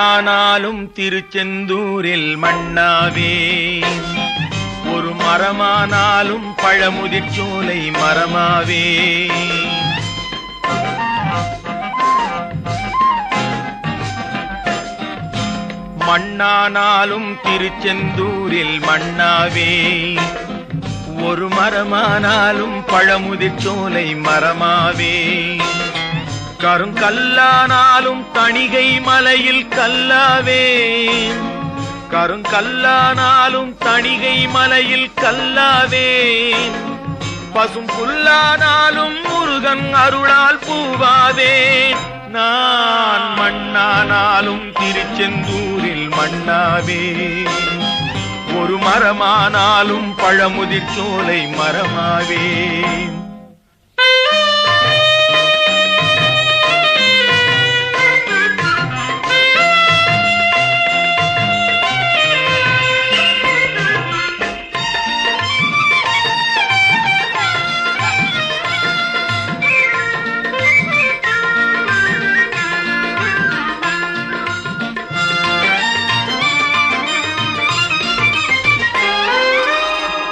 மண்ணானாலும் திருச்செந்தூரில் மண்ணாவே, ஒரு மரமானாலும் பழமுதிர்ச்சோலை மரமாவே. மண்ணானாலும் திருச்செந்தூரில் மண்ணாவே, ஒரு மரமானாலும் பழமுதிர்ச்சோலை மரமாவே. கருங்கல்லானாலும் தணிகை மலையில் கல்லாவே, கருங்கல்லானாலும் தணிகை மலையில் கல்லாவே. பசும் புல்லானாலும் முருகன் அருளால் பூவாவே. நான் மண்ணானாலும் திருச்செந்தூரில் மண்ணாவே, ஒரு மரமானாலும் பழமுதிர்ச்சோலை மரமாவே.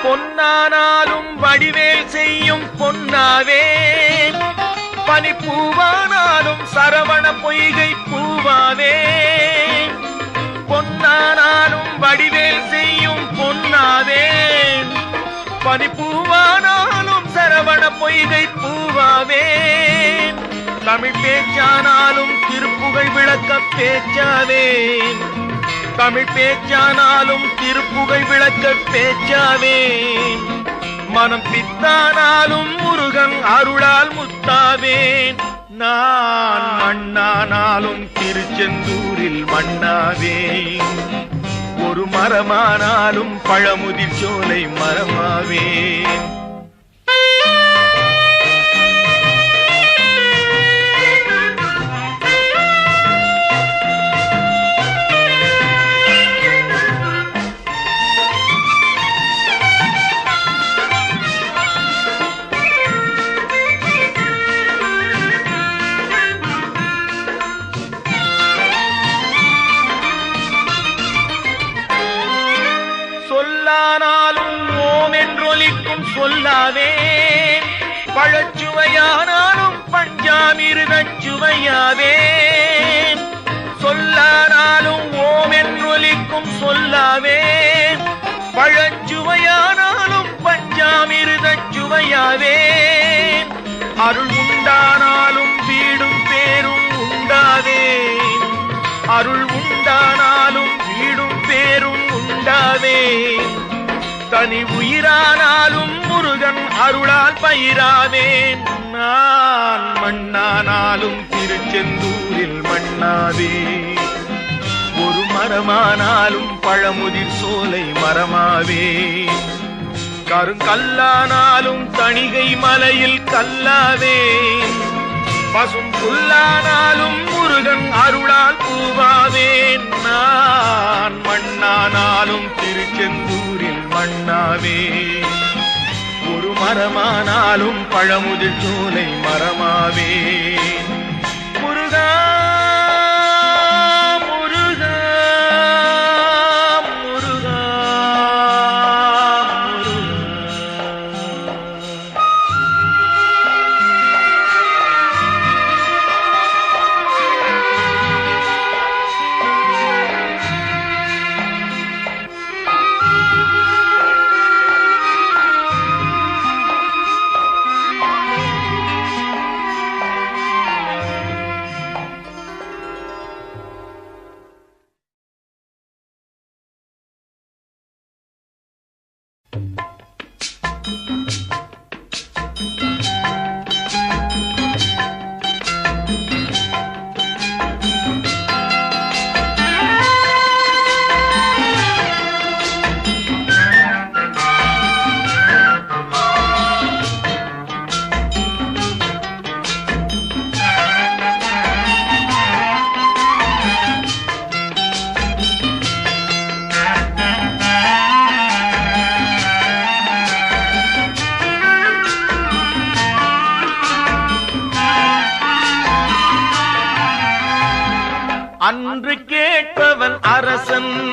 பொன்னானாலும் வடிவேல் செய்யும் பொன்னாவே, பனிப்பூவானாலும் சரவண பொய்கை பூவாவே. பொன்னானாலும் வடிவேல் செய்யும் பொன்னாவே, பனிப்பூவானாலும் சரவண பொய்கை பூவாவே. தமிழ் பேச்சானாலும் திருப்புகழ் விளக்க பேச்சாவே, தமிழ் பேச்சானாலும் திருப்புகழ் விளக்க பேச்சாவே. மனம் பித்தானாலும் முருகன் அருளால் முத்தாவேன். நான் மண்ணானாலும் திருச்செந்தூரில் மண்ணாவே, ஒரு மரமானாலும் பழமுதிர்ச்சோலை மரமாவே. சொல்லானாலும் ஓம் என்றொலிக்கும் சொல்லாவே, பழச்சுவையானாலும் பஞ்சாமிர்தச் சுவையாவே. சொல்லானாலும் ஓம் என்றொலிக்கும் சொல்லாவே, பழச்சுவையானாலும் பஞ்சாமிர்தச் சுவையாவே. அருள் உண்டானாலும் வீடும் பேரும் உண்டாவே, அருள் உண்டானாலும் வீடும் பேரும் உண்டாவே. தனி உயிரானாலும் முருகன் அருளால் பயிராவேன். நான் மண்ணானாலும் திருச்செந்தூரில் மண்ணாவே, ஒரு மரமானாலும் பழமுதிர் சோலை மரமாவே. கருங்கல்லானாலும் தணிகை மலையில் கல்லாவே, பசும் புல்லானாலும் முருகன் அருளால் பூவாவேன். நான் மண்ணானாலும் திருச்செந்தூரில் மண்ணாவே, ஒரு மரமானாலும் பழமுதிர்ச்சோலை மரமாவே. முருகா முருகா முருகா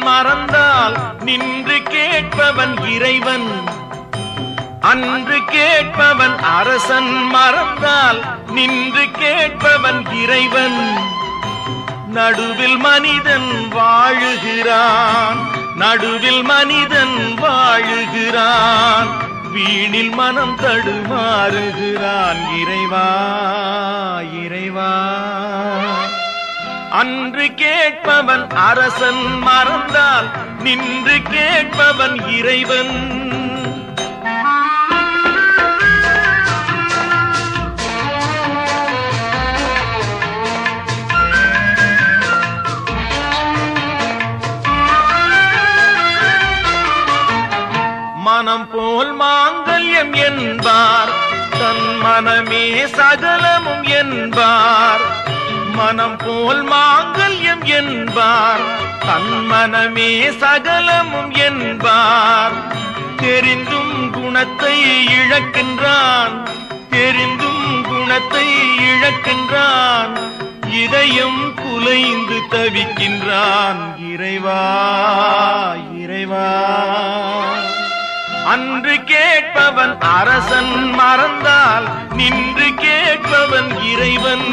மறந்தால் நின்று கேட்பவன் இறைவன். அன்று கேட்பவன் அரசன், மறந்தால் நின்று கேட்பவன் இறைவன். நடுவில் மனிதன் வாழுகிறான், நடுவில் மனிதன் வாழுகிறான். வீணில் மனம் தடுமாறுகிறான். இறைவா இறைவா. அன்று கேட்பவன் அரசன், மறந்தால் நின்று கேட்பவன் இறைவன். மனம் போல் மாங்கல்யம் என்பார், தன் மனமே சகலமும் என்பார். மனம் போல் மாங்கல்யம் என்பார், தன் மனமே சகலமும் என்பார். தெரிந்தும் குணத்தை இழக்கின்றான், தெரிந்தும் குணத்தை இழக்கின்றான். இதயம் குலைந்து தவிக்கின்றான். இறைவா இறைவா. அன்று கேட்பவன் அரசன், மறந்தால் நின்று கேட்பவன் இறைவன்.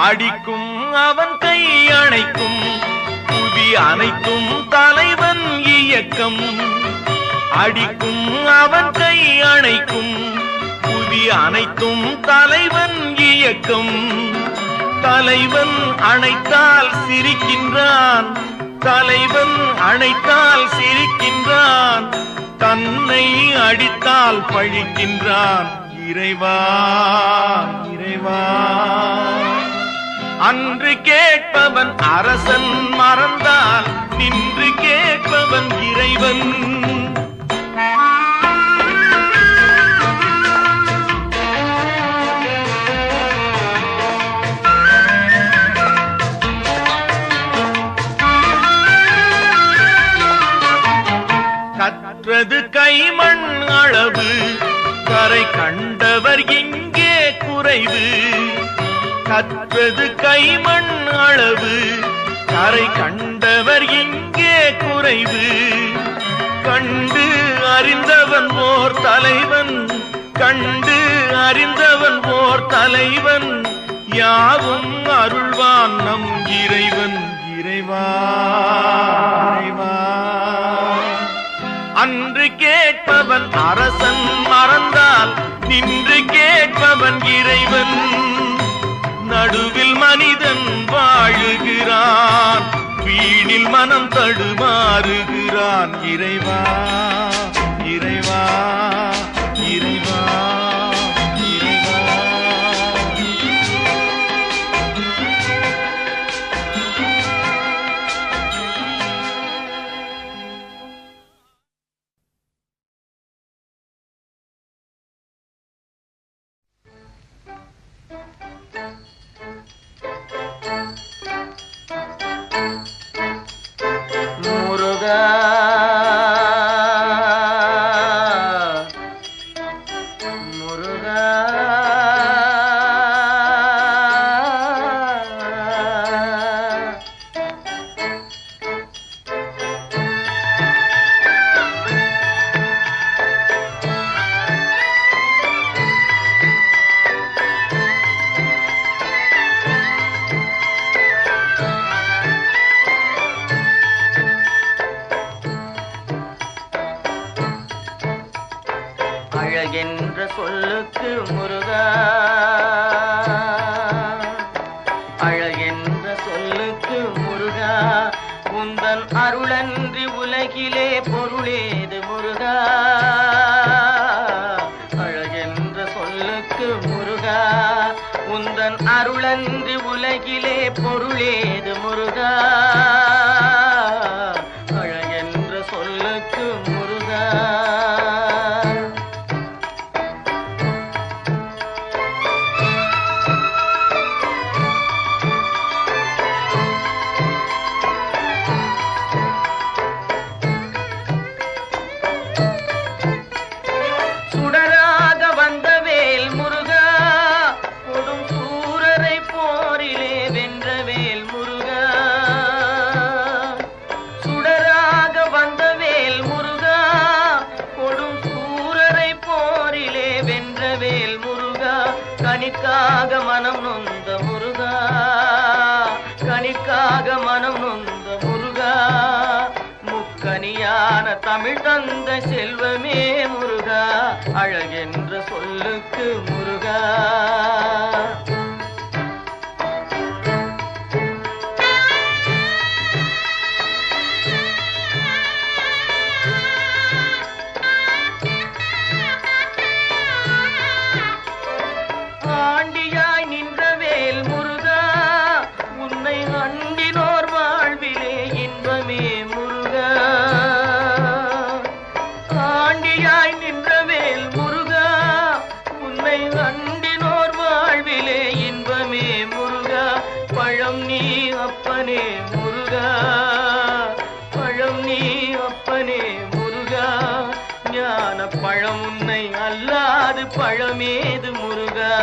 அடிக்கும் அவன் கை அணைக்கும், புவி அனைத்தும் தலைவன் இயக்கம். அடிக்கும் அவன் கை அணைக்கும், புவி அனைத்தும் தலைவன் இயக்கம். தலைவன் அணைத்தால் சிரிக்கின்றான், தலைவன் அணைத்தால் சிரிக்கின்றான். தன்னை அடித்தால் பழிக்கின்றான். இறைவா இறைவா. அன்று கேட்பவன் அரசன், மறந்தால் நின்று கேட்பவன் இறைவன். கற்றது கைமண் அளவு, கரை கண்டவர் இங்கே குறைவு. கற்றது கைமண் அளவு, கரை கண்டவர் இங்கே குறைவு. கண்டு அறிந்தவன் ஓர் தலைவன், கண்டு அறிந்தவன் ஓர் தலைவன். யாவும் அருள்வான் நம் இறைவன். இறைவா இறைவா. அன்று கேட்பவன் அரசன், மறந்தால் நின்று கேட்பவன் இறைவன். நடுவில் மனிதன் வாழுகிறான், வீணில் மனம் தடுமாறுகிறான். இறைவா இறைவா இறைவா இறைவா. முருகா முருகா. அழகென்ற சொல்லுக்கு முருகா, அழகென்ற சொல்லுக்கு முருகா. உந்தன் அருளன்றி உலகிலே பொருளேது முருகா. அழகென்ற சொல்லுக்கு முருகா. உந்தன் அருளன்றி உலகிலே பொருளேது முருகா. அழகென்ற சொல்லுக்கு முருகா. தனியான தமிழ் தந்த செல்வமே முருகா, அழகென்ற சொல்லுக்கு முருகா. ஆண்டியாய் நின்ற வேல் முருகா, உன்னை அண்டினோர் வாழ்விலே இன்பமே முருகா. ஆண்டியாய் நின்ற வேல் முருகா, உன்னை அண்டினோர் வாழ்விலே இன்பமே முருகா. பழம் நீ அப்பனே முருகா, பழம் நீ அப்பனே முருகா. ஞான பழம் உன்னை அல்லாது பழமேது முருகா,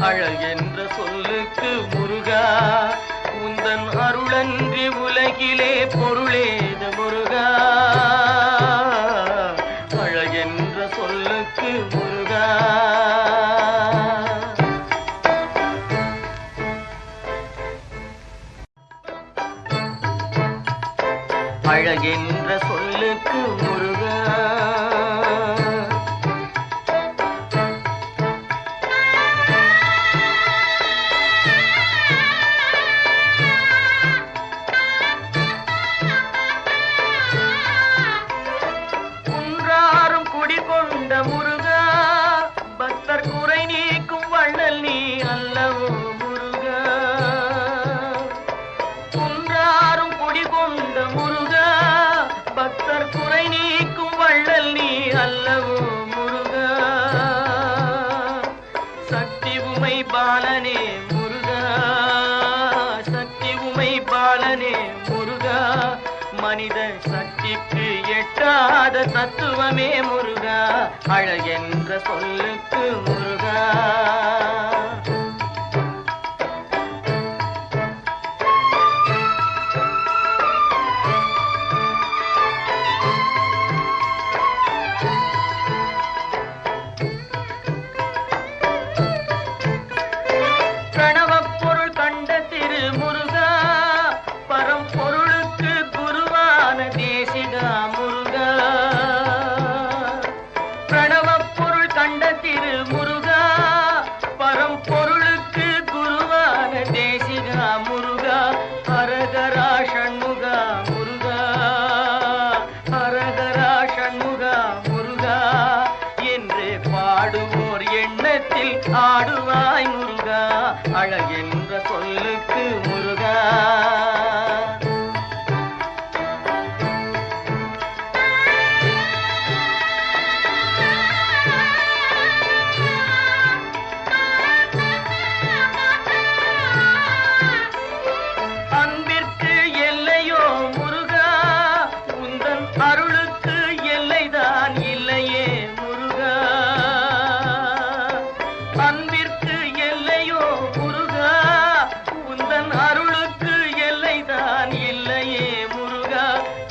அழகென்ற சொல்லுக்கு முருகா. உந்தன் அருளன்றி உலகிலே பொருளேது முருகா, அழகென்ற சொல்லுக்கு முருகா. அழகென்ற சொல்லுக்கு முருகா. குன்றாரும் குடிகொண்ட முருகா, பக்தர் குறை நீக்கும் வள்ளல் நீ அல்லவோ முருகா. குன்றாரும் குடிகொண்ட முருகா, பக்தர் குறை நீக்கும் வள்ளல் நீ அல்லவோ முருகா. சக்தி உமை பாலனே முருகா, சக்தி உமை பாலனே முருகா. மனித சக்திக்கு எட்டாத தத்துவமே முருகா, அழகென்ற சொல்லுக்கு முருகா. பிரணவப் பொருள் கண்ட திரு முருகா, பரம்பொருளுக்கு குருவான தேசிகா முருகா. பிரணவப் பொருள் கண்ட திரு முருகா, பரம்பொருளுக்கு குருவான தேசிகா முருகா. ஹரஹரா ஷண்முகா முருகா, ஹரஹரா ஷண்முகா முருகா என்று பாடுவோர் எண்ணத்தில் ஆடுவாய் முருகா, அழகென்ற சொல்லுக்கு முருகா. அன்பிற்கு எல்லையோ முருகா, உந்தன் அருளுக்கு எல்லைதான் இல்லையே முருகா. அன்பிற்கு எல்லையோ முருகா, உந்தன் அருளுக்கு எல்லைதான் இல்லையே முருகா.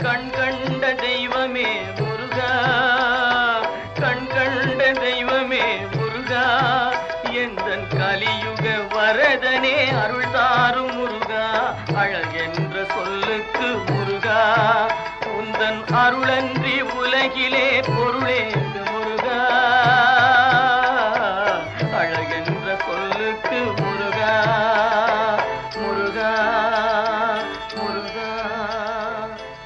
கண் கண்ட தெய்வமே முருகா, கண் கண்ட தெய்வமே முருகா. எந்தன் கலியுக வரதனே அருள் தாரும் முருகா, அழகென்ற சொல்லுக்கு முருகா. உந்தன் அருளன்றி உலகிலே பொருளேது முருகா, அழகென்ற சொல்லுக்கு முருகா. முருகா முருகா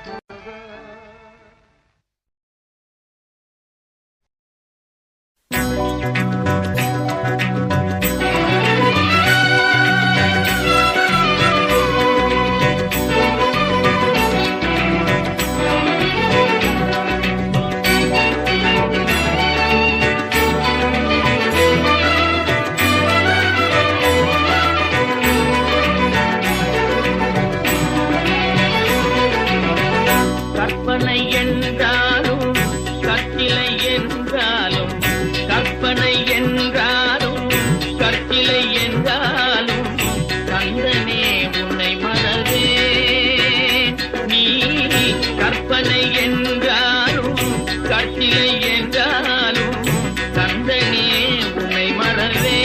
முருகா. கற்பனை என்றாலும் கட்டிலை என்றாலும், கற்பனை என்றாலும் கட்டிலை என்றாலும், கந்தனே உன்னை மறவே. நீ கற்பனை என்றாலும் கட்டிலை என்றாலும், கந்தனே உன்னை மறவே.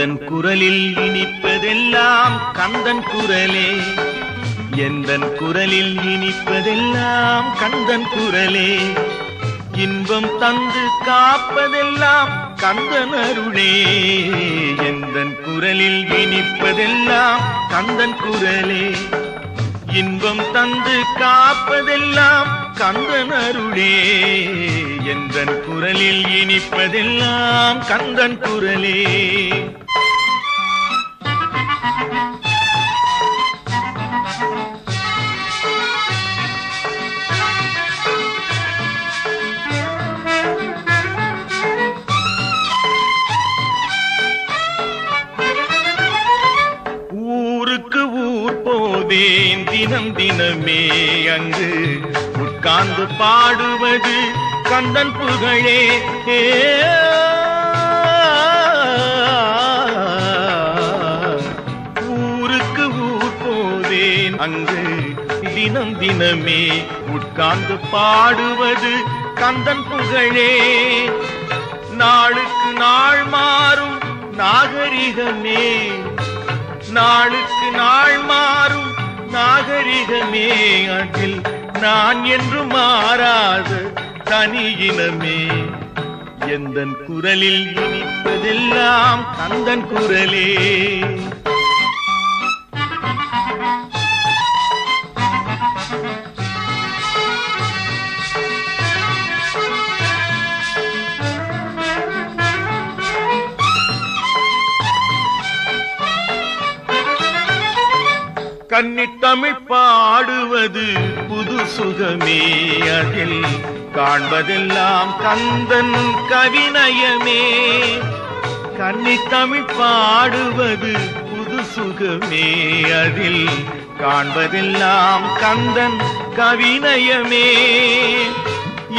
எந்தன் குரலில் இனிப்பதெல்லாம் கந்தன் குரலே, எந்தன் குரலில் இனிப்பதெல்லாம் கந்தன் குரலே, இன்பம் தந்து காப்பதெல்லாம் கந்தன் அருளே, எந்தன் குரலில் இனிப்பதெல்லாம் கந்தன் குரலே, இன்பம் தந்து காப்பதெல்லாம் கந்தன் அருளே, எந்தன் குரலில் இனிப்பதெல்லாம் கந்தன் குரலே. தினம் தினமே அங்கு உட்கார்ந்து பாடுவது கந்தன் புகழே, ஊருக்கு ஊர் போவேன் அங்கு தினம் தினமே உட்கார்ந்து பாடுவது கந்தன் புகழே, நாளுக்கு நாள் மாறும் நாகரிகமே, நாளுக்கு நாள் மாறும் நாகரிகமே, அதில் நான் என்று மாறாத தனியினமே, எந்தன் குரலில் இனிப்பதெல்லாம் கந்தன் குரலே. கன்னித்தமிழ் பாடுவது புது சுகமே, அதில் காண்பதெல்லாம் கந்தன் கவிநயமே, கன்னித்தமிழ் பாடுவது புது சுகமே, அதில் காண்பதெல்லாம் கந்தன் கவிநயமே,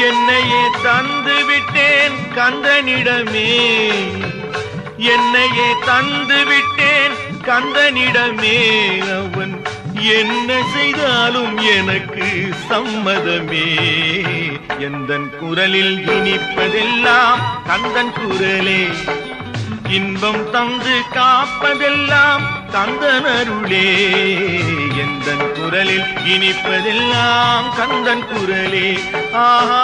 என்னையே தந்து விட்டேன் கந்தனிடமே, என்னையே தந்து விட்டேன் கந்தனிடமே, அவன் என்ன செய்தாலும் எனக்கு சம்மதமே, எந்தன் குரலில் இனிப்பதெல்லாம் கந்தன் குரலே, இன்பம் தந்து காப்பதெல்லாம் கந்தன் அருளே, எந்தன் குரலில் இனிப்பதெல்லாம் கந்தன் குரலே. ஆஹா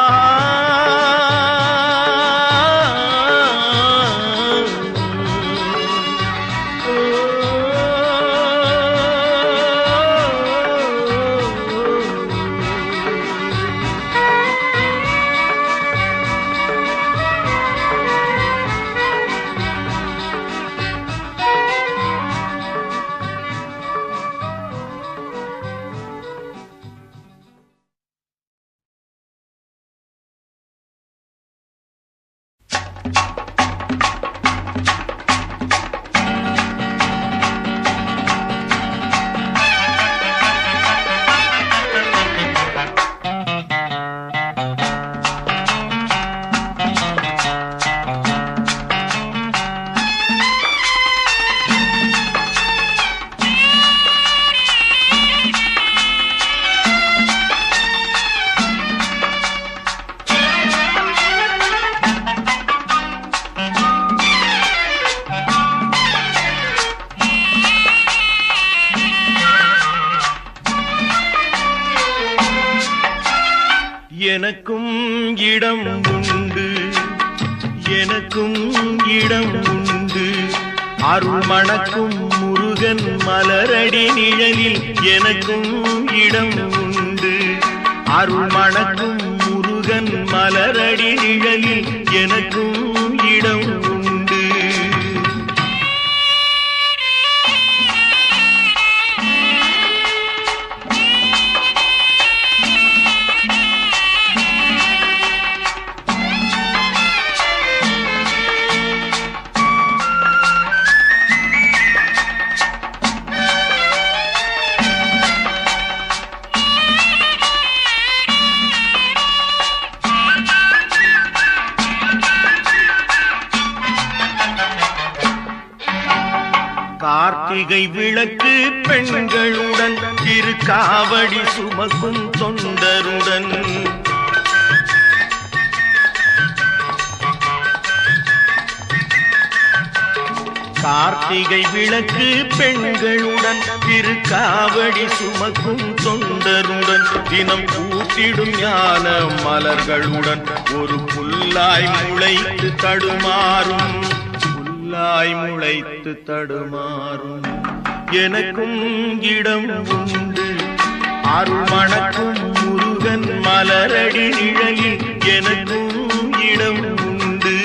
எனக்கும் இடம் உண்டு, எனக்கும் இடம் உண்டு, அருள் மணக்கும் முருகன் மலரடி நிழலில் எனக்கும் இடம் உண்டு, அருள் மணக்கும் முருகன் மலரடி நிழலில் எனக்கும் இடம் உண்டு. கார்த்திகை விளக்கு பெண்களுடன் திருக்காவடி சுமக்கும் தொண்டருடன் கார்த்திகை விளக்கு பெண்களுடன் திருக்காவடி சுமக்கும் தொண்டருடன் தினம் கூட்டிடும் ஞான மலர்களுடன் ஒரு புல்லாய் முளைத்து தடுமாறும் எனக்கும் இடம் உண்டு அருள் மணக்கும் முருகன் மலரடி நிழலில் எனக்கும் இடம் உண்டு.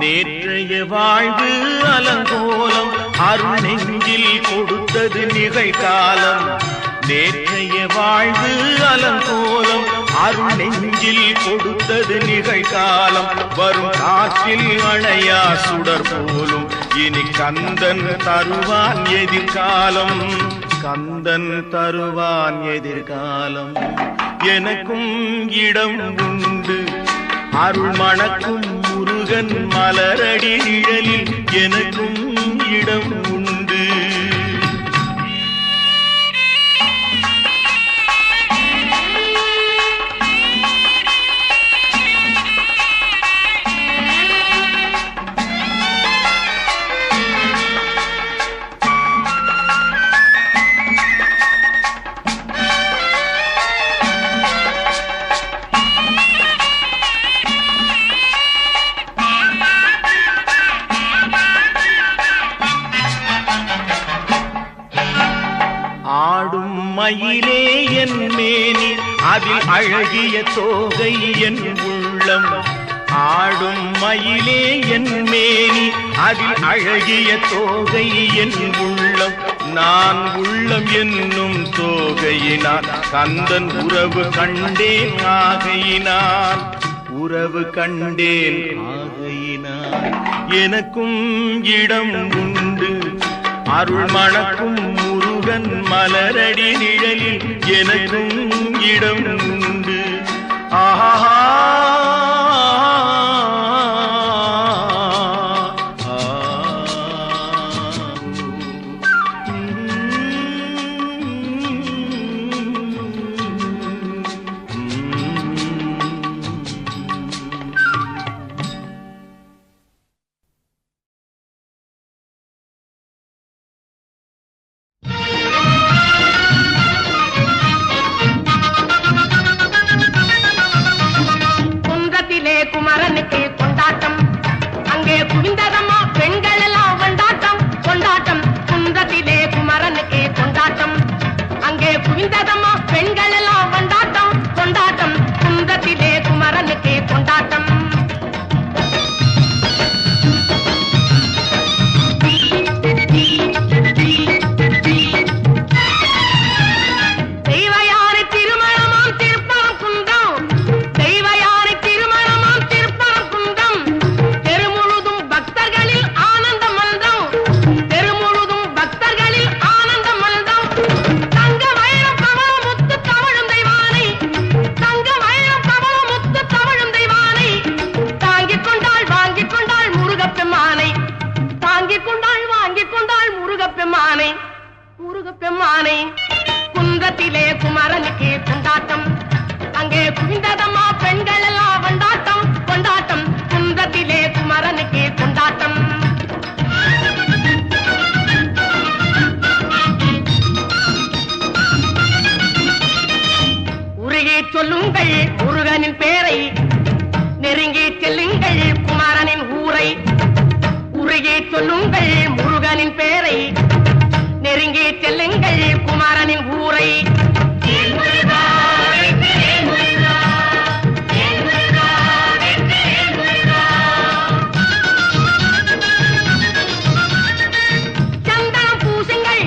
நேற்றைய வாழ்வு அலங்கோலம் அருள் நெஞ்சில் கொடுத்தது நிகழ்காலம். நேற்றைய வாழ்வு அலங்கோலம் அருள் நெஞ்சில் கொடுத்தது நிகழ்காலம். வரும் காற்றில் அணையா சுடர் போலும் இனி கந்தன் தருவான் எதிர்காலம். எனக்கும் இடம் உண்டு அருள் மணக்கும் முருகன் மலரடி நிழலில் எனக்கும் இடம் உண்டு. ஆடும் மயிலே என் மேனி அதில் அழகிய தோகை என் உள்ளம். ஆடும் மயிலே என் மேனி அதில் அழகிய தோகை என் உள்ளம். நான் உள்ளம் என்னும் தோகையினால் கந்தன் உறவு கண்டேன் ஆகையினால் எனக்கும் இடம் உண்டு அருள் மணக்கும் முருகன் மலரடி நிழலில் எனக்கும் இடம் உண்டு. ஆஹா பெம்மானை குன்றத்திலே குமரனுக்கு கொண்டாட்டம் அங்கே குவிந்ததம்மா பெண்கள் எல்லாம் கொண்டாட்டம் கொண்டாட்டம் குன்றத்திலே குமரனுக்கு கொண்டாட்டம் உருகி சொல்லுங்கள் முருகனின் பேரை நெருங்கி செல்லுங்கள் குமரனின் ஊரை உருகி சொல்லுங்கள் முருகனின் பேரை நெருங்கி செல்லுங்கள் குமரனின் ஊரை சந்தனம் பூசுங்கள்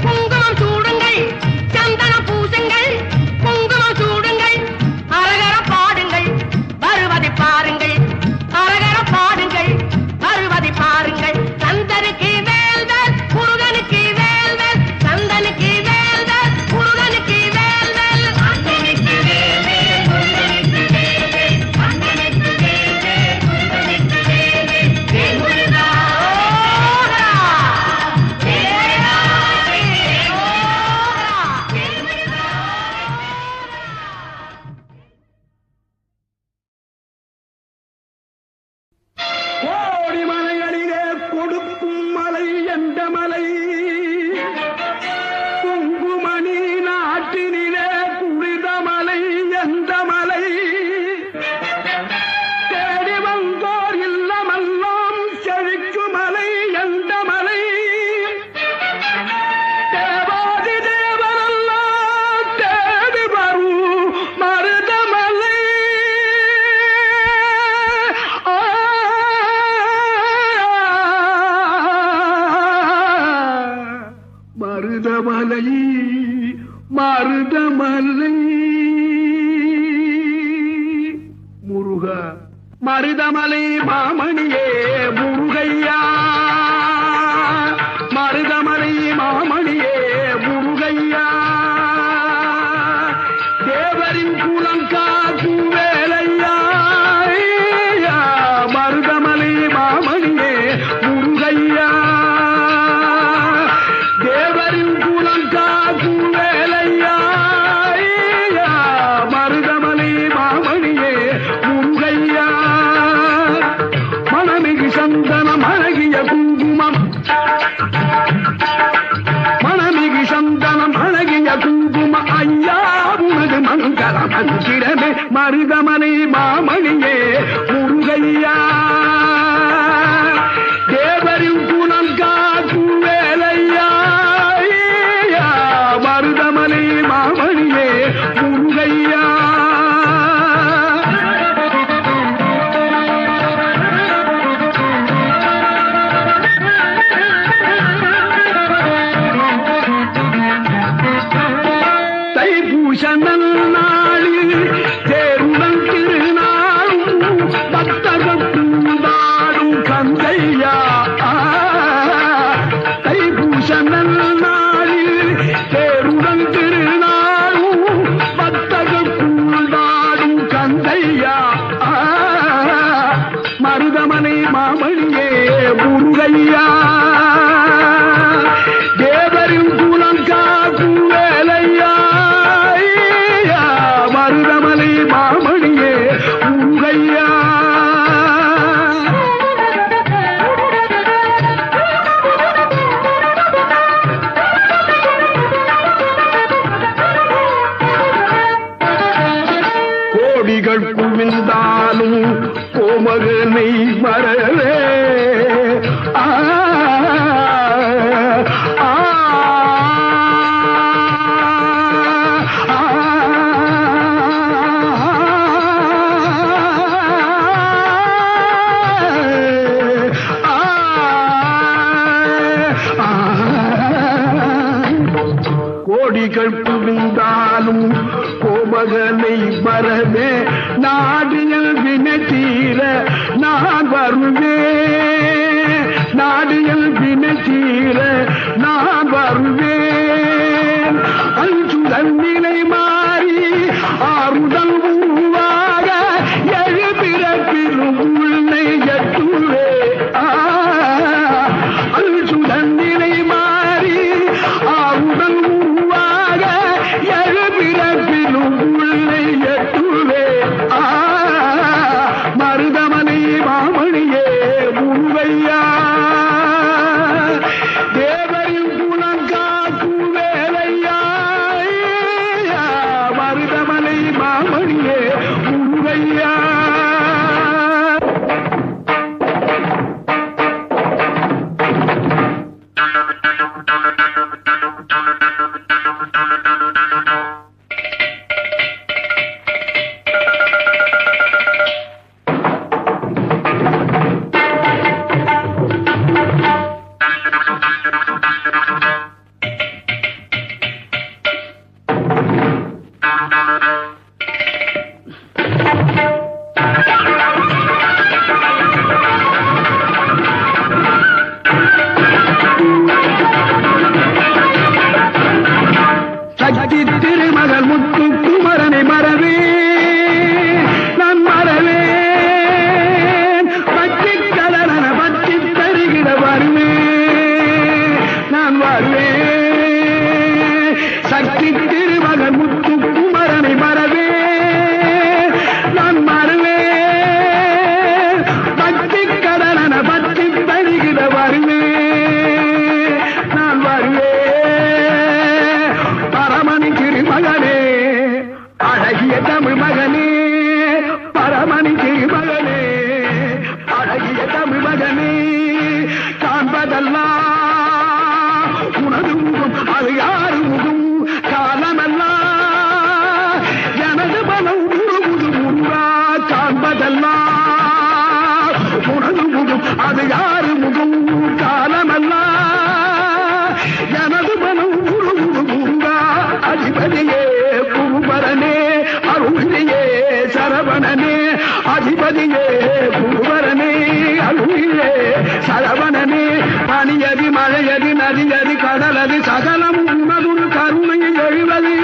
குங்குமம் சூடுங்கள் சந்தனம் பூசுங்கள் குங்குமம் சூடுங்கள் அரகர பாடுங்கள் வருவதை பாருங்கள் அரகர பாடுங்கள் வருவதை பாருங்கள் கோடி மலைகளிலே கொடுக்கும் மலை எந்த மலை? குங்குமணி நாட்டினிலே குளித மலை எந்த மலை? தேடி வந்தோர் இல்லமெல்லாம் செழிக்கும் மலை எந்த மலை? தேவாதி தேவரெல்லாம் தேடி வரும் மருதமலை. மருதமலை மருதமலை முருகா மருதமலை மாமணியே முருகையா மருதமலை மாமணியே முருகையா தேவரின் குலம் காக்கும் வேலையா மருதமலை மாமணியே முருகையா தேவரின் குலம் காக்கும் வேலையா மருதமலை மாமணியே முருகையா மணமிகு சந்தனம் அழகிய குங்குமம் மணமிகு சந்தனம் அழகிய குங்குமம் ஐயா உனது மங்கள மந்திரமே மருதமலை மாமணியே முருகையா தேவரின் குலம் காக்கும் வேலையா மருதமலை மாமணியே முருகையா தைப்பூசனல் நாளில் தேருடன் திருநாளும் பக்தகத்துண்டாடும் கந்தையா தைப்பூசனல் நாளில் தேருடன் திருநாளும் பக்தகத்துண்டாடும் கந்தையா மருதமலை மாமணியே முருகையா தேவரின் குலம் காக்கும் வேலையா மருதமலை மாமணியே முருகையா கோடிகள் குவிந்தாலும் கோமகனை மறவே கோடிகள் குவிந்தாலும் கோமகனை மறவே நாடியல் வினை தீர நான் வருவேன் நாடியல் வினை தீர நான் வருவேன் அஞ்சுதல் நிலை மாறி ஆறுதல் உருவாக எழுபிறப்பிலும் உள்ளை எட்டுவே அஞ்சுதல் நிலை மாறி ஆறுதல் உருவாக எழுபிறப்பிலும் உள்ளை எட்டுவே மருதமலை மாமணியே முருகையா தேவரின் குலம் காக்கும் வேலையா மருதமலை மாமணி காண்பதெல்லாம் உனது முகம் அது யாரு முகம் காலமெல்லாம் எனது பலம் முழுமுது முருகா காண்பதெல்லாம் உனது முகம் அது யாரு முகம் காலமெல்லாம் எனது பலம் முழுமுது முருகா அதிபதியே குருபரனே அருளியே சரவணனே அதிபதியே குருவரனே அருளியே சரவணனே பனியதி மழையதி நதியதி கடலதி சகலம் உனதுரு கருணையில் எழுவது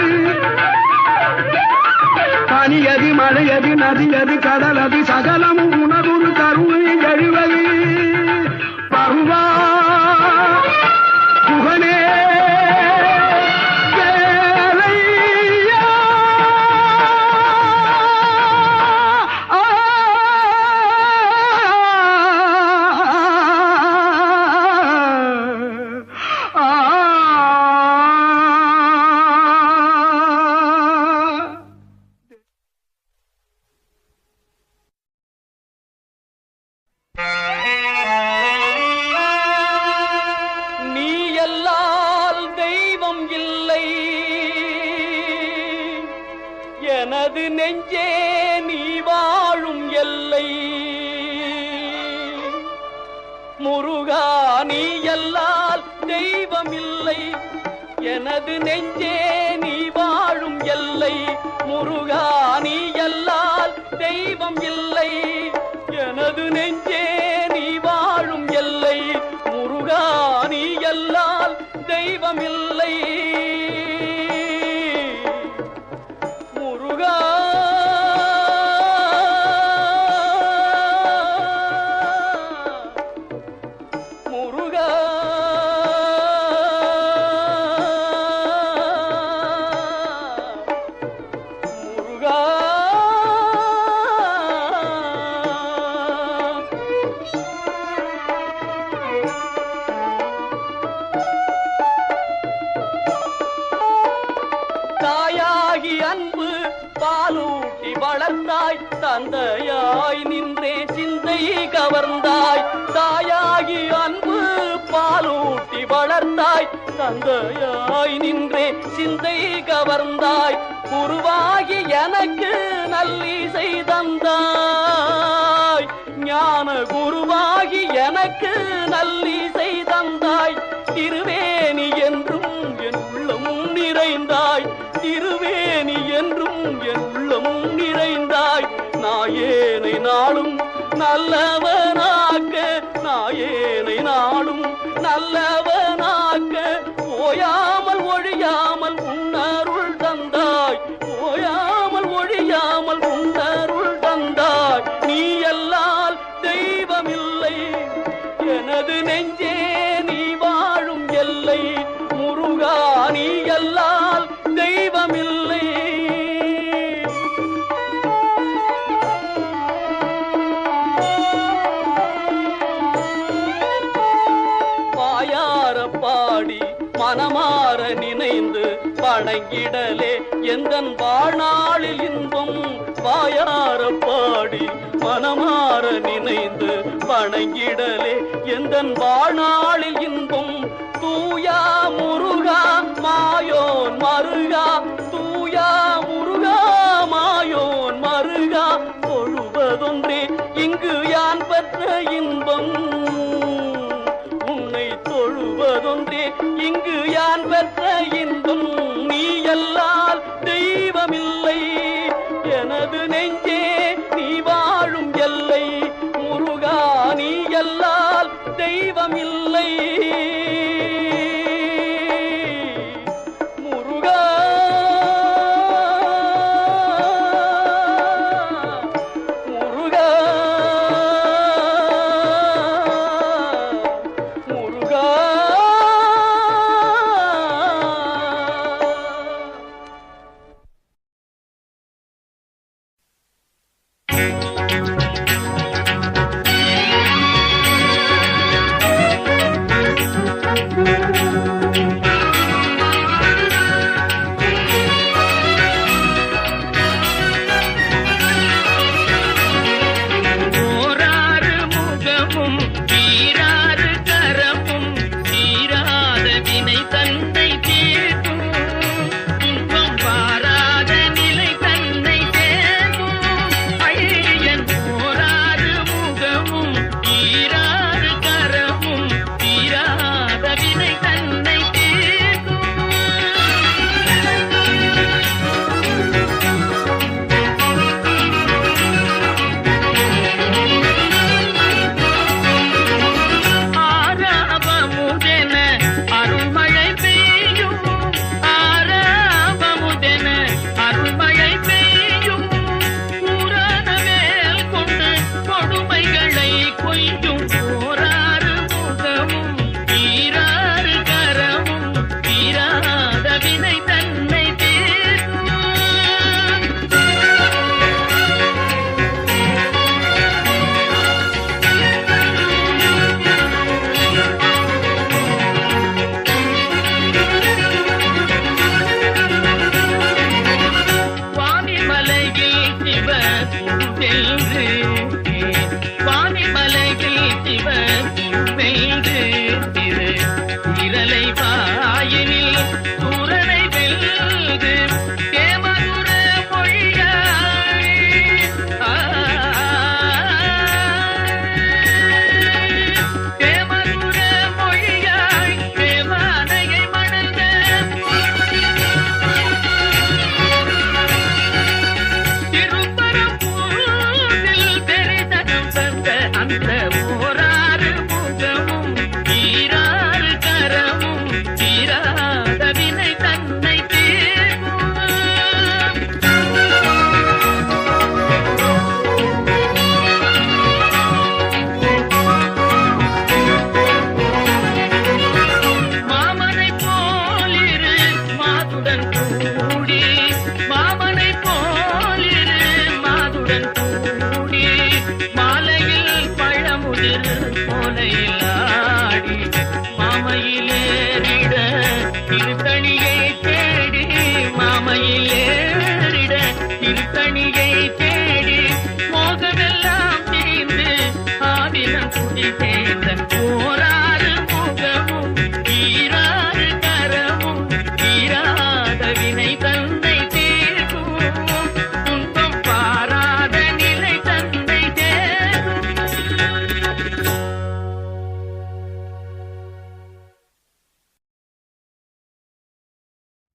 பனியதி மழையதி நதியதி கடலதி சகலம் உனதுரு கருணையில் எழுவது பருவா புகனே எனது நெஞ்சே நீ வாழும் எல்லை முருகா நீ எல்லால் தெய்வமில்லை எனது நெஞ்சே நீ வாழும் எல்லை முருகா நீ எல்லால் தெய்வம் இல்லை எனது நெஞ்சே நீ வாழும் எல்லை முருகா நீ எல்லால் தெய்வமில்லை தந்தையாய் நின்றே சிந்தை கவர்ந்தாய் தாயாகி அன்பு பாலூட்டி வளர்ந்தாய் தந்தையாய் நின்றே சிந்தை கவர்ந்தாய் குருவாகி எனக்கு நல்லிசை தந்தாய் ஞான குருவாகி எனக்கு நல்லிசை தந்தாய் திருவேணி என்றும் என் உள்ளமும் நிறைந்தாய் திருவேணி என்றும் என் உள்ளமும் நிறைந்தாய் நாயேனை நாளும் நல்லவனாக்க நாயேனை நாளும் நல்லவனாக்க ஓயாமல் ஒழியாமல் உன்னருள் தந்தாய் ஓயாமல் ஒழியாமல் உன்னருள் தந்தாய் நீ எல்லால் தெய்வமில்லை எனது நெஞ்சே நீ வாழும் எல்லை முருகா நீ எல்லால் தெய்வமில்லை பாடி மனமாற நினைந்து வணங்கிடலே எந்தன் வாழ்நாளில் இன்பம் வாயார பாடி மனமாற நினைந்து வணங்கிடலே எந்தன் வாழ்நாளில் இன்பம் தூயா முருகா மாயோன் மருகா தூயா முருகா மாயோன் மருகா தொழுவதொன்றே இங்கு யான் பெற்ற இன்பம் உன்னை தொழுவதொன்றே இங்கு யான் பெற்ற இன்பம் நீ எல்லால் தெய்வமில்லை எனது நெஞ்சே நீ வாழும் எல்லை முருகா நீ எல்லால் தெய்வமில்லை முருகா முருகா முருகா திருப்போலையிலாடி மாமையிலேறிட திருத்தணியை தேடி மாமையிலேறிட திருத்தணியை தேடி மோகமெல்லாம் தீர்ந்து ஆதினம் குடி சேர்ந்த போராறு முகமும் ஈராறு கரமும் ஈராத வினை தந்தை தீர்க்கும் துன்பம் பாராத நிலை தந்தை தேர்க்கும்.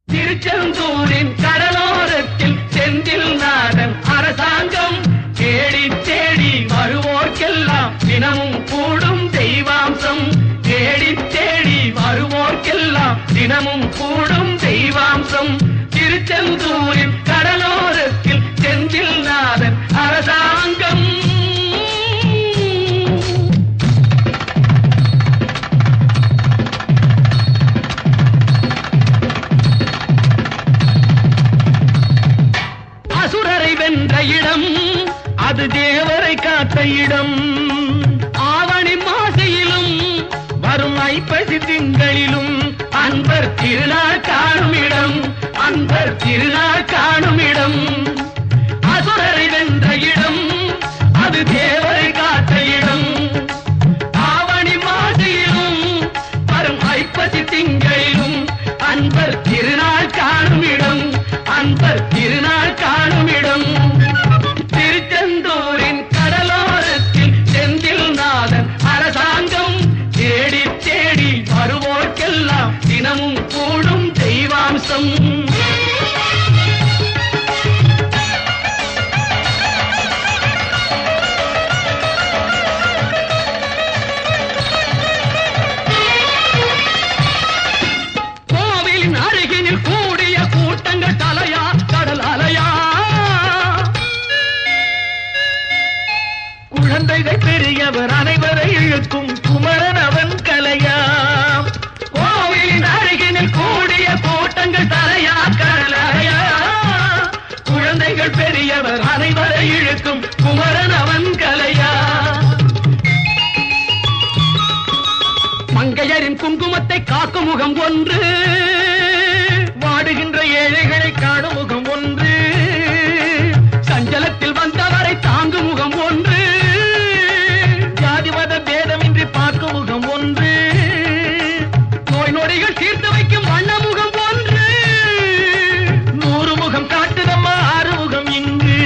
திருச்செந்தூரின் கடலோரத்தில் செந்தில் நாதன் அரசாங்கம் தேடி தேடி வருவோர்க்கெல்லாம் தினமும் கூடும் தெய்வாம்சம் தேடி தேடி வருவோர்க்கெல்லாம் தினமும் கூடும் தெய்வாம்சம் திருச்செந்தூரின் கடலோரத்தில் செந்தில் நாதன் அரசாங்கம். அசுரரை வென்ற இடம் அது தேவரை காத்த இடம் ஆவணி மாசையிலும் வரும் ஐப்பசி திங்களிலும் அன்பர் திருநாள் காணும் இடம் அன்பர் திருநாள் காணும் இடம் அசுரரை வென்ற இடம் அது தேவரை காத்த இடம் ஆவணி மாசையிலும் வரும் ஐப்பசி திங்களிலும் அன்பர் திருநாள் காணும் இடம் அன்பர் திருநாள் காணும் இடம் திருச்செந்தூரின் கடலோரத்தில் செந்தில் நாதன் அரசாங்கம் தேடி தேடி வருவோர்க்கெல்லாம் தினமும் கூடும் தெய்வாம்சம். கோவிலின் அருகினில் கூடிய கூட்டங்கள் தலையா கடல் அலையா குழந்தைகள் பெரியவர் அனைவரை இழுக்கும் குமரன் அவன் கலையா கோவிலின் அருகினில் கூடிய கூட்டங்கள் தலையா கடல் அலையா குழந்தைகள் பெரியவர் அனைவரை இழுக்கும் குமரன் அவன் கலையா மங்கையரின் குங்குமத்தை காக்கும் முகம் ஒன்று வாடுகின்ற ஏழைகளை காணும் முகம் ஒன்று சஞ்சலத்தில் வந்தவரை தாங்கும் முகம் ஒன்று ஜாதி மத பேதமின்றி பார்க்கும் முகம் ஒன்று நோய் நொடிகள் தீர்த்து வைக்கும் வண்ண முகம் ஒன்று 100 முகம் காட்டுதம்மா ஆறுமுகம் இங்கு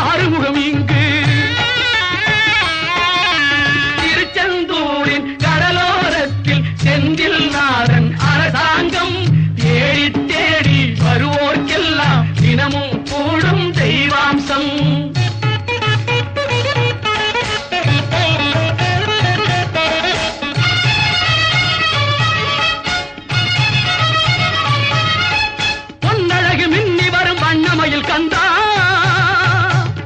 ஆறுமுகம் இங்கு திருச்செந்தூரின் கடலோரத்தில் செந்தில் நாதன் அரசாங்கம் தேடி தேடி வருவோர்க்கெல்லாம் தினமும் கூடும் தெய்வாம்சம். பொன்னழகு மின்னி வரும் வண்ணமயில் கந்தா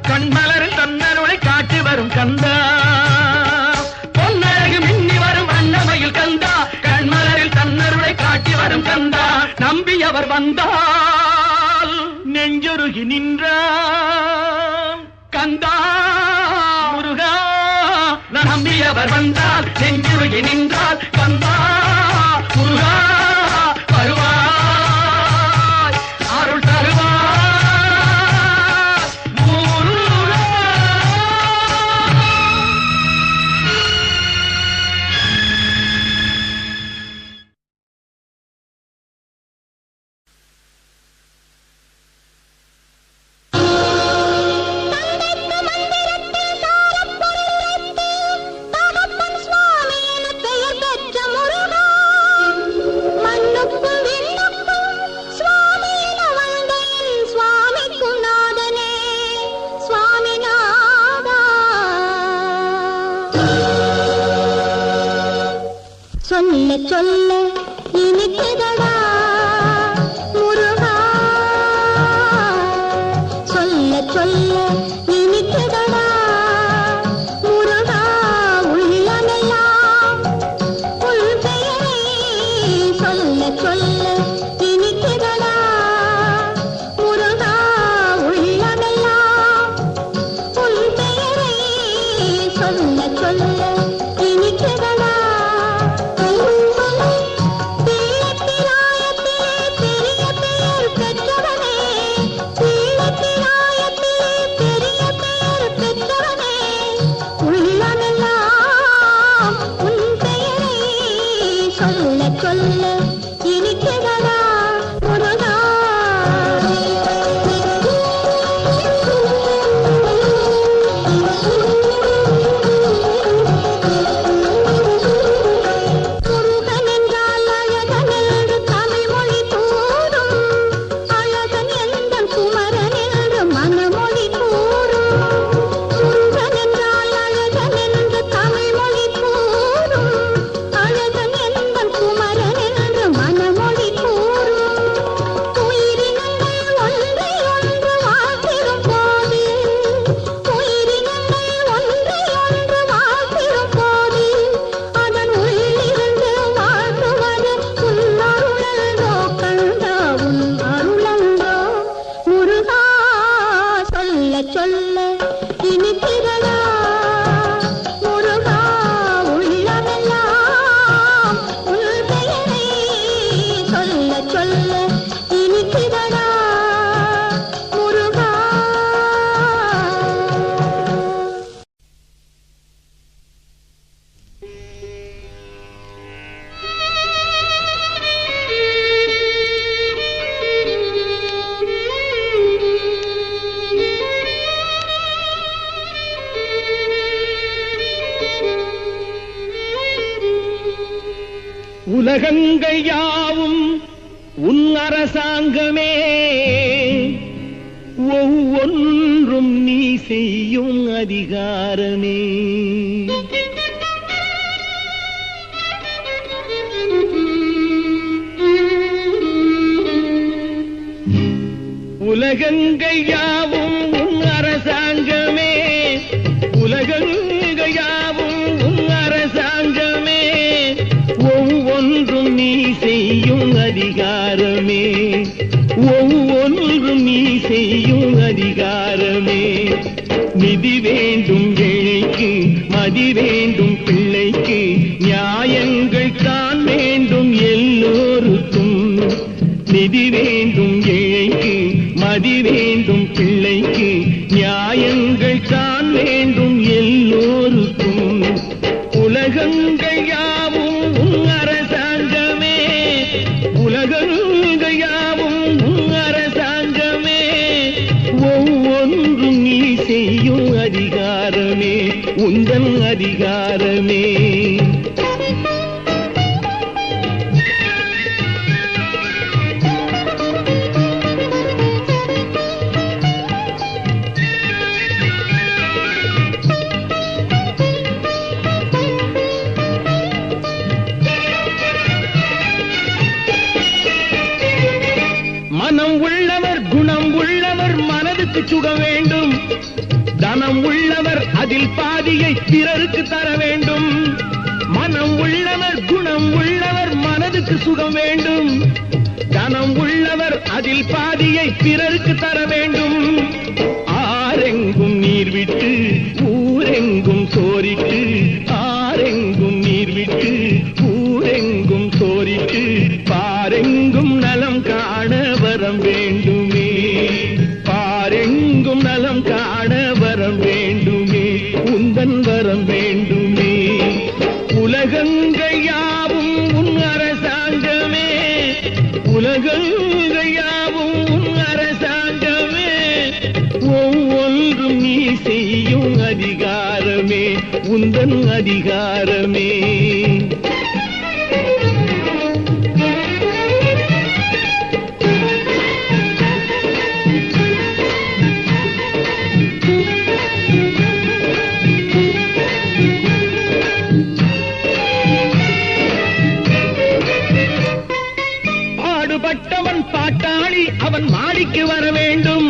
கண்மலரில் தன்னருளை காட்டி வரும் கந்தா பொன்னழகு மின்னி வரும் வண்ணமயில் கந்தா கண்மலரில் தன்னருளை காட்டி வரும் கந்தா நம்பியவர் வந்தால் நெஞ்சொருகி நின்றான் கந்தா முருகா நம்பியவர் வந்தால் நெஞ்சுருகி நின்றால் கந்தா முருகா வருவாய் அருள் தருவாய் முருகா. சொல்ல சொல்ல இனிக்குதடா முருகா சொல்ல சொல்ல இனிக்குதடா முருகா உள்ளமெல்லாம் உன் பெயரை சொல்ல சொல்ல இனிக்குதடா முருகா உள்ளமெல்லாம் உன் பெயரை சொல்ல சொல்ல சொல்ல இனிக்குதடா பீளப்பிராயத்திலே பெரிய பெயர் பெற்றவனே பீளப்பிராயத்திலே பெரிய பெயர் பெற்றவனே உள்ளமெல்லாம் உன் பெயரை சொல்ல சொல்ல இனிக்குதடா முருகா முருகன் என்றால் அழகன் என்று தமிழ் மொழி கூறும் அழகன் எந்தன் குமரன் என்று மனமொழி கூறும் முருகன் என்றால் அழகன் என்று தமிழ் மொழி கூறும் அழகன் எந்தன் குமரன் என்று மனமொழி கூறும் உயிரினங்கள் ஒன்றை ஒன்று வாழ்த்திடும் போது உயிரினங்கள் ஒன்றை ஒன்று வாழ்த்திடும் போது அதன் உள்ளிருந்து வாழ்த்துவது உன் அருளன்றோ கண்டா உன் அருளன்றோ முருகா சொல்ல சொல்ல இனிக்கிறதா முருகா உள்ளமெல்லாம் உன் பெயரை சொல்ல சொல்ல இனிக்கிறதா முருகா உலகங்கள் யாவும் உன் அரசாங்கமே ஒவ்வொன்றும் நீ செய்யும் அதிகாரமே உலகங்கள் யாவும் உன் அரசாங்கமே உலகங்கள் யாவும் உன் அரசாங்கமே ஒவ்வொன்றும் நீ செய்யும் அதிகாரமே ஒவ்வொன்றும் நீ செய்யும் அதிகாரமே நிதி வேண்டும் ஏழைக்கு மதி வேண்டும் பிள்ளைக்கு நியாயங்கள் தான் வேண்டும் எல்லோருக்கும் நிதி வேண்டும் ஏழைக்கு மதி வேண்டும் பிள்ளைக்கு நியாயங்கள் தான் வேண்டும் எல்லோருக்கும் உலகங்கள் யாவும் உன் அரசாங்கமே உலகங்கள் யாவும் உன் அரசாங்கமே ஒவ்வொன்றும் நீ செய்யும் அதிகாரமே உந்தன் அதிகாரமே மனம் உள்ளவர் குணம் உள்ளவர் மனதுக்கு சுக வேண்டும் தனம் உள்ளவர் அதில் பாதியை பிறருக்கு தர வேண்டும் மனம் உள்ளவர் குணம் உள்ளவர் மனதுக்கு சுகம் வேண்டும் தனம் உள்ளவர் அதில் பாதியை பிறருக்கு தர வேண்டும் ஆரெங்கும் நீர் விட்டு ஊரெங்கும் சோரிட்டு ஆரெங்கும் நீர் விட்டு ஊரெங்கும் சோரிட்டு பாரெங்கும் நலம் காண வரம் வேண்டுமே பாரெங்கும் நலம் காண வரம் வேண்டுமே உந்தன் வரம் வேண்டுமே உலகங்கள் யாவும் உன் அரசாங்கமே உலகங்கள் யாவும் உன் அரசாங்கமே ஒவ்வொன்றும் நீ செய்யும் அதிகாரமே உந்தன் அதிகாரமே பாடுபட்டவன் பாட்டாளி அவன் மாடிக்கு வர வேண்டும்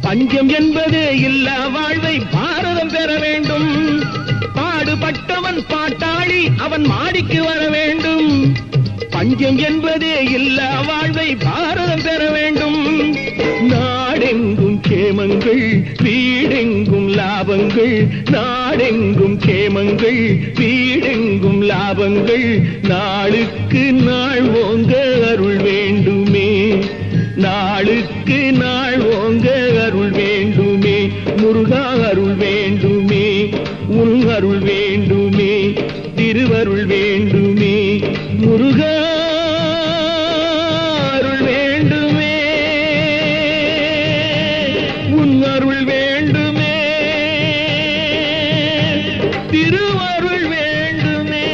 பஞ்சம் என்பது இல்லா வாழ்வை பாரதம் பெற வேண்டும் பாடுபட்டவன் பாட்டாளி அவன் மாடிக்கு வர வேண்டும் பஞ்சம் என்பதே இல்லா வாழ்வை பாரதம் பெற வேண்டும் நாடெங்கும் கேமங்கள் வீடு வீடெங்கும் லாபங்கள் நாடெங்கும் கேமங்கள் வீடெங்கும் லாபங்கள் நாளுக்கு நாள் ஓங்க அருள் வேண்டுமே நாளுக்கு நாள் ஓங்க அருள் வேண்டுமே முருகா அருள் வேண்டுமே உன் அருள் வேண்டுமே திருவருள் வேண்டுமே முருகா அருள் வேண்டுமே உன் அருள் வேண்டுமே திருவருள் வேண்டுமே.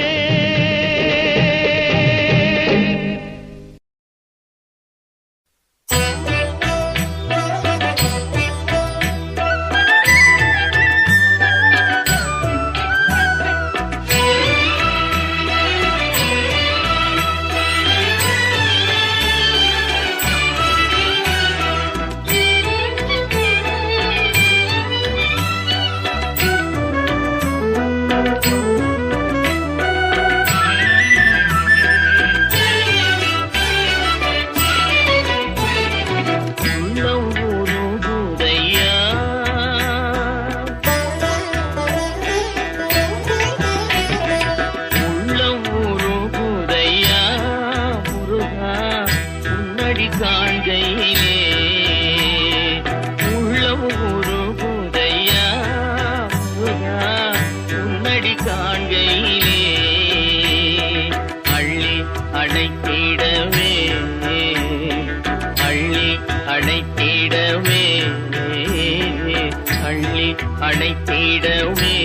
அணைத்திடவே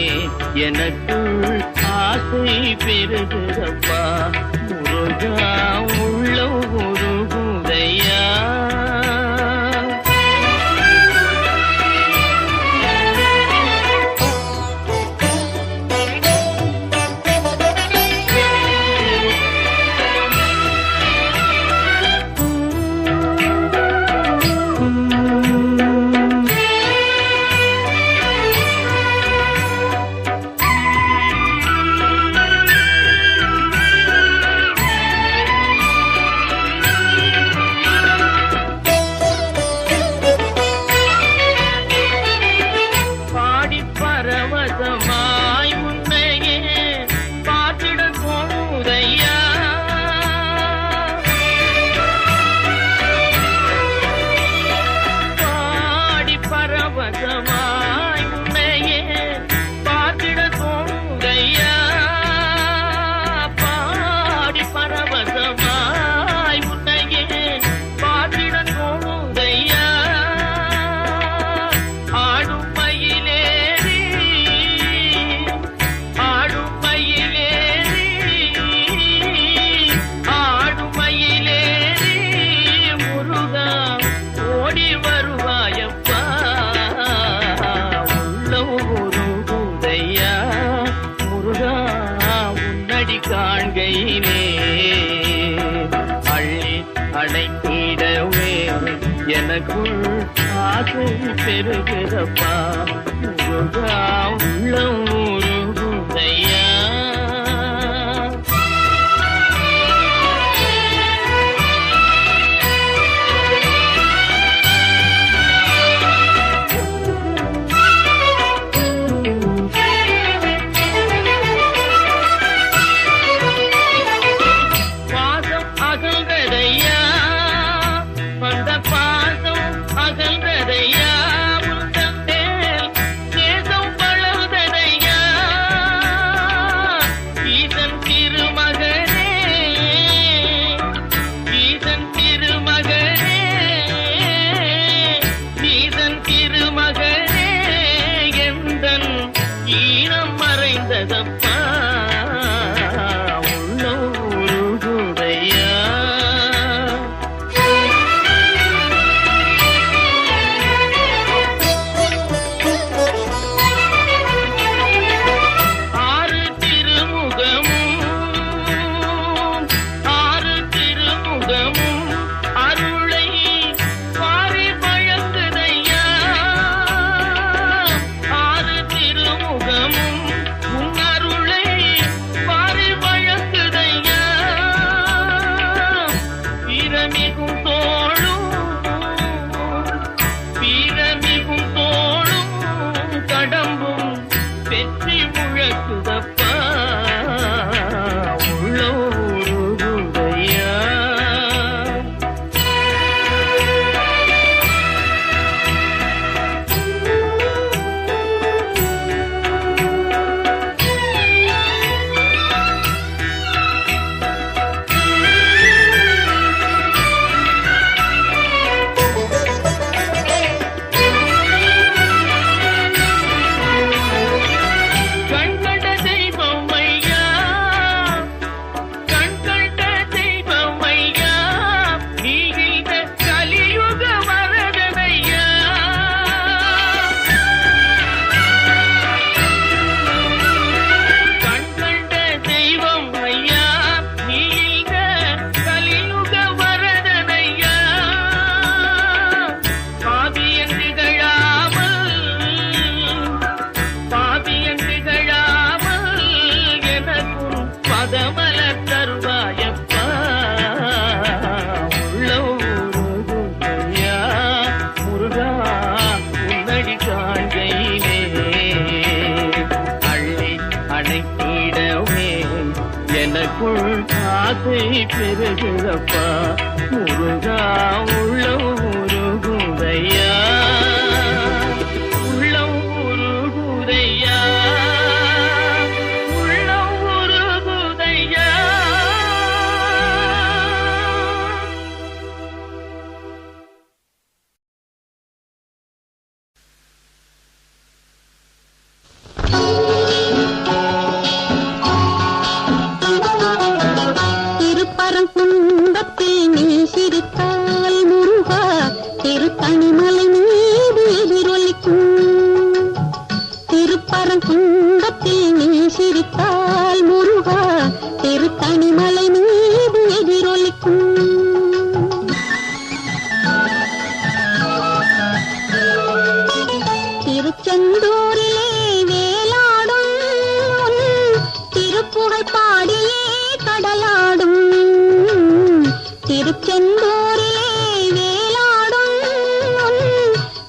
எனக்குள் ஆசை பெருகிறப்பா முருகா உள்ள ஒரு குதையா எனக்குள் ஆசை பெருகிறப்பா முருகா உள்ள ஒரு குதையா உன் அருளை ஓசை முழக்குதப்பா உள்ளம் உருகுதையா. ஆசை பெருகுதப்பா முருகா உள்ளம் உருகுதையா உள்ளம் உருகுதையா உள்ளம் உருகுதையா. திருப்பரங்குன்றத்தில் நீ சிரித்தால் முருகா திருத்தணிமலை மீது எதிரொலிக்கும். திருப்பரங்குன்றத்தில் நீ சிரித்தால் முருகா திருத்தணிமலை மீது எதிரொலிக்கும். திருச்செந்தூரிலே வேலாடும் திருப்புகழ் பாடியே கடலாடும். திருச்செந்தூரிலே வேலாடும்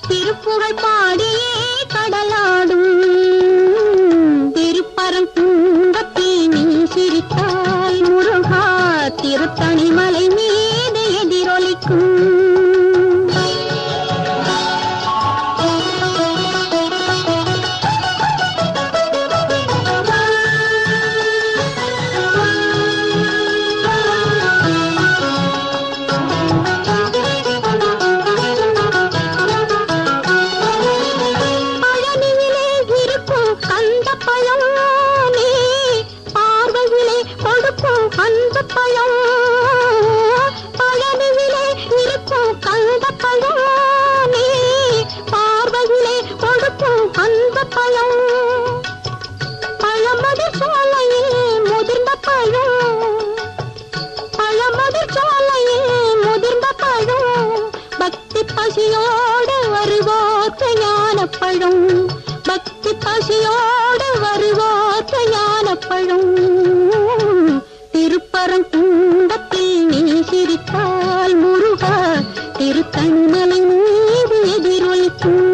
திருப்புகழ் பாடியே கடலாடும். திருப்பரங்குன்றத்தில் நீ சிரித்தால் முருகா திருத்தணிமலை மீது எதிரொலிக்கும். பழனியிலே இருக்கும் கந்த பழம் நீ பார்வையிலே கொடுக்கும் அந்த பழம். பழமதி சோலையில் முதிர்ந்த பழம் பழமதி சோலையில் முதிர்ந்த பழம். பக்தி பசியோடு வருவோர்க்கு ஞான பழம் பக்தி பசியோடு வருவோர்க்கு ஞான பழம். திருப்பரங்குன்றத்தில் நீ சிரித்தால் முருகா திருத்தணிமலை மீது எதிரொலிக்கும்.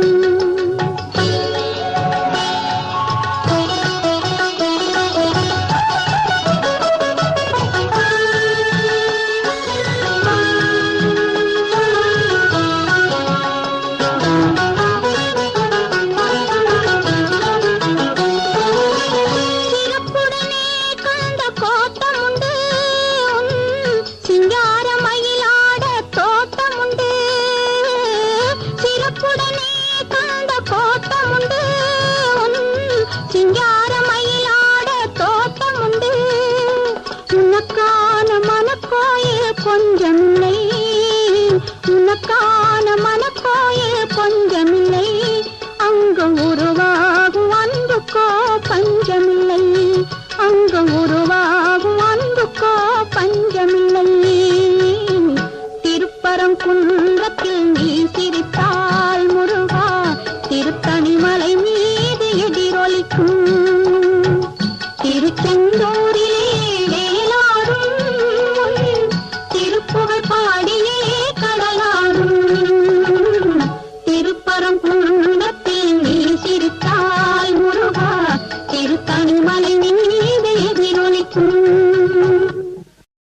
கொஞ்சமில்லை உனக்கான மனக்கோயில் கொஞ்சமில்லை. அங்கு உருவாகும் அன்புக்கோ பஞ்சமில்லை அங்கு உருவாகும்